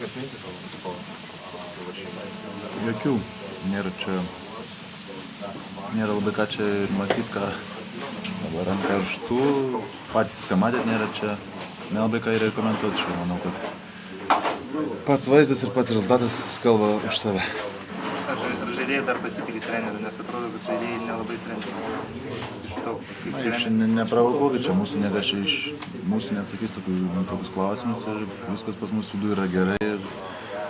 Kokios mintis po varžybų? Jokių. Nėra labai ką čia matyti, ką dabar ant karštų. Patys viską matėt, nėra čia nelabai ką ir komentuoti. Čia manau, kad pats vaizdas ir pats rezultatas kalba už save. Ar žaidėjai dar pasitikė trenerių, nes atrodo, kad žaidėjai nelabai trenerių. Iš to, kaip Jūs šiandien neprovokuokit, čia mūsų niekas iš mūsų nesakys tokius klausimus ir viskas pas mūsų vidų yra gerai ir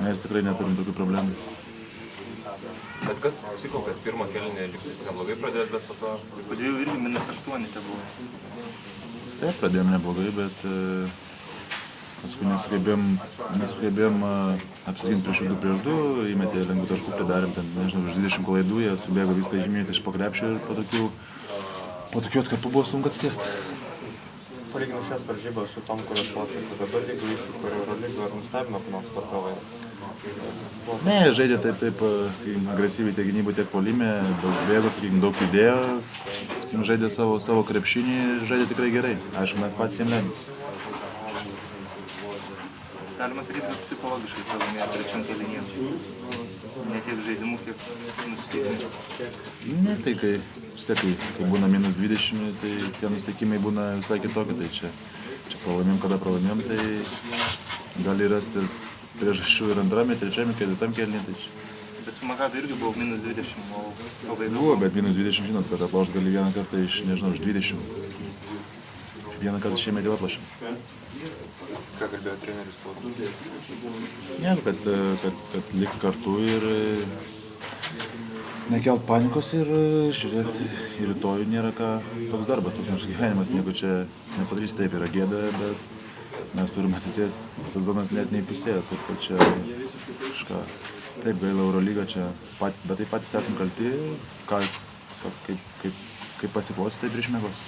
mes tikrai neturim tokių problemų. Bet kas atsitiko, kad pirmą kėlinį lygtais neblogai pradėjot, bet po to... Po 2 irgi -8 te buvo. Taip, pradėjom neblogai, bet paskui nesugebėjom apsiginti prieš 2, įmetė lengvų taškų, pridarėm ten, nežinau, už 20 klaidų, jie subėgo viską žymėti iš po krepšio ir po tokių atkarpų buvo sunku atsitiesti. Palyginus šias varžybas su tom, kurios lošėsi dabar, jeigu iššūkių ir Eurolygo, ar nustebino nors patovai? Ne, žaidė taip agresyviai tiek gynybų, tiek puolime, daug bėgo, daug judėjo, žaidė savo krepšinį ir žaidė tikrai gerai. Aišku, mes patys jiem leidėm. Galima sakyti, kad psichologiškai pralaimėjo trečiam kėlinyje. Ne tiek žaidimų, kiek nusiteikimų. Ne, tai kai būna -20, tai tie nusteikimai būna visai kitokie. Tai čia pralaimėm, kada pralaimėm, tai gali rasti priežasčių ir antrame, trečiame, ketvirtam kėlinyje. Tai Bet su Makabi irgi buvo -20, o pabaiga buvo, bet -20, žinot, kad atlošt gali vieną kartą iš 20. Vieną kartą šiemet jau atlošėm. Ką kalbėjo treneris po to? Ne, kad likt kartu ir nekelt panikos ir žiūrėti į rytojų nėra ką, toks darbas, toks mūsų gyvenimas, nieko čia nepadarys, taip yra gėda, bet mes turim atsitiesti, sezonas net neįpusėjo, taip kad čia kažką, taip gaila Eurolyga čia, bet taip patys esam kalti, kaip pasiklostė, taip ir išmėgos.